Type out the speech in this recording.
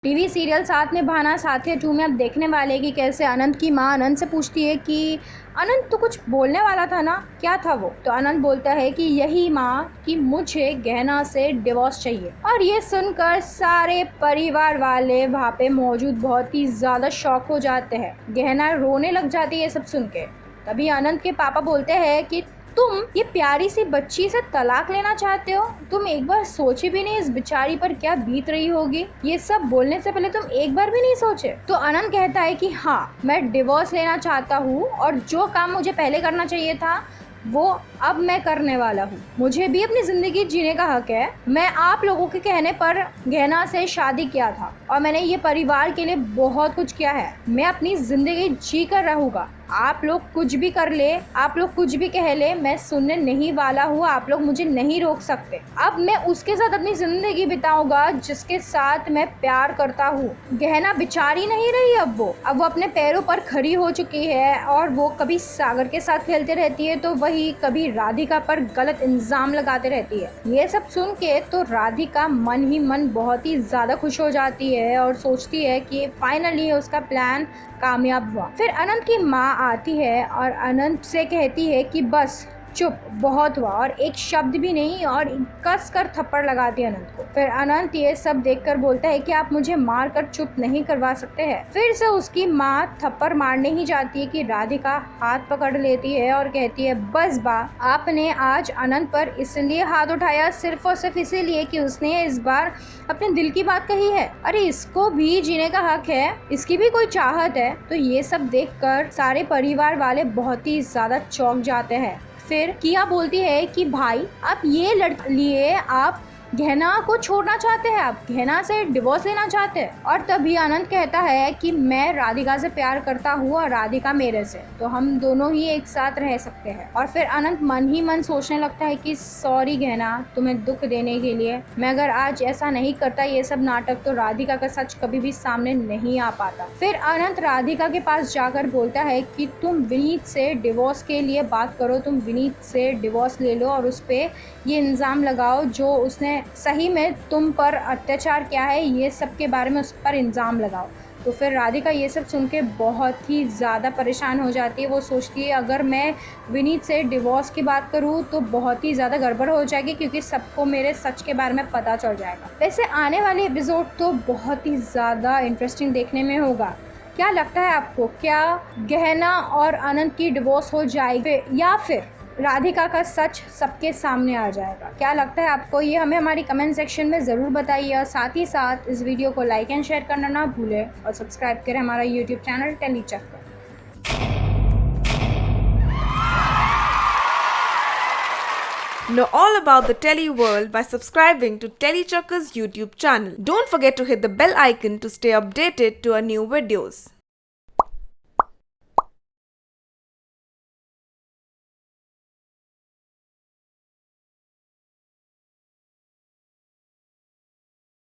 TV serial साथ में भाना साथिया 2 में अब देखने वाले कि कैसे अनंत की माँ अनंत से पूछती है कि अनंत तो कुछ बोलने वाला था ना, क्या था वो? तो अनंत बोलता है कि यही माँ कि मुझे गहना से डिवोर्स चाहिए। और ये सुनकर सारे परिवार वाले वहाँ पे मौजूद बहुत ही ज्यादा शॉक हो जाते हैं। गहना रोने लग जाती है सब सुन के। तभी अनंत के पापा बोलते हैं कि तुम ये प्यारी सी बच्ची से तलाक लेना चाहते हो? तुम एक बार सोचे भी नहीं इस बेचारी पर क्या बीत रही होगी? ये सब बोलने से पहले तुम एक बार भी नहीं सोचे? तो अनंत कहता है कि हाँ, मैं डिवोर्स लेना चाहता हूँ और जो काम मुझे पहले करना चाहिए था वो अब मैं करने वाला हूँ। मुझे भी अपनी जिंदगी जीने का हक है। मैं आप लोगों के कहने पर गहना से शादी किया था और मैंने ये परिवार के लिए बहुत कुछ किया है। मैं अपनी जिंदगी जी कर रहूंगा। आप लोग कुछ भी कर ले, आप लोग कुछ भी कह ले, मैं सुनने नहीं वाला हूँ। आप लोग मुझे नहीं रोक सकते। अब मैं उसके साथ अपनी जिंदगी बिताऊंगा जिसके साथ मैं प्यार करता हूँ। गहना बिचारी नहीं रही अब वो अपने पैरों पर खड़ी हो चुकी है और वो कभी सागर के साथ खेलते रहती है तो वही कभी राधिका पर गलत इल्जाम लगाते रहती है। ये सब सुन के तो राधिका मन ही मन बहुत ही ज्यादा खुश हो जाती है और सोचती है कि फाइनली उसका प्लान कामयाब हुआ। फिर अनंत की माँ आती है और अनंत से कहती है कि बस चुप, बहुत हुआ, और एक शब्द भी नहीं, और कस कर थप्पड़ लगाती है अनंत को। फिर अनंत ये सब देखकर बोलता है कि आप मुझे मार कर चुप नहीं करवा सकते हैं। फिर से उसकी माँ थप्पड़ मारने ही जाती है कि राधिका हाथ पकड़ लेती है और कहती है बस बा, आपने आज अनंत पर इसलिए हाथ उठाया सिर्फ और सिर्फ इसीलिए कि उसने इस बार अपने दिल की बात कही है। अरे इसको भी जीने का हक है, इसकी भी कोई चाहत है। तो ये सब देखकर सारे परिवार वाले बहुत ही ज्यादा चौंक जाते हैं। फिर किया बोलती है कि भाई आप ये लिए आप गहना को छोड़ना चाहते हैं, आप गहना से डिवोर्स लेना चाहते हैं। और तभी अनंत कहता है कि मैं राधिका से प्यार करता हूँ और राधिका मेरे से, तो हम दोनों ही एक साथ रह सकते हैं। और फिर अनंत मन ही मन सोचने लगता है कि सॉरी गहना, तुम्हें दुख देने के लिए। मैं अगर आज ऐसा नहीं करता ये सब नाटक तो राधिका का सच कभी भी सामने नहीं आ पाता। फिर अनंत राधिका के पास जाकर बोलता है कि तुम विनीत से डिवोर्स के लिए बात करो, तुम विनीत से डिवोर्स ले लो और उस पर ये इल्जाम लगाओ जो उसने सही में तुम पर अत्याचार किया है, ये सब के बारे में उस पर इल्जाम लगाओ। तो फिर राधिका ये सब सुन के बहुत ही ज़्यादा परेशान हो जाती है। वो सोचती है अगर मैं विनीत से डिवोर्स की बात करूँ तो बहुत ही ज़्यादा गड़बड़ हो जाएगी क्योंकि सबको मेरे सच के बारे में पता चल जाएगा। वैसे आने वाले एपिसोड तो बहुत ही ज़्यादा इंटरेस्टिंग देखने में होगा। क्या लगता है आपको, क्या गहना और अनंत की डिवोर्स हो जाएगी या फिर राधिका का सच सबके सामने आ जाएगा? क्या लगता है आपको, ये हमें हमारी कमेंट सेक्शन में ज़रूर बताइए। और साथ ही साथ इस वीडियो को लाइक एंड शेयर करना ना भूलें और सब्सक्राइब करें हमारा यूट्यूब चैनल टेली चक्कर। Know all about the Telly world by subscribing to Telly Chakka's YouTube channel. Don't forget to hit the bell icon to stay updated to our new videos.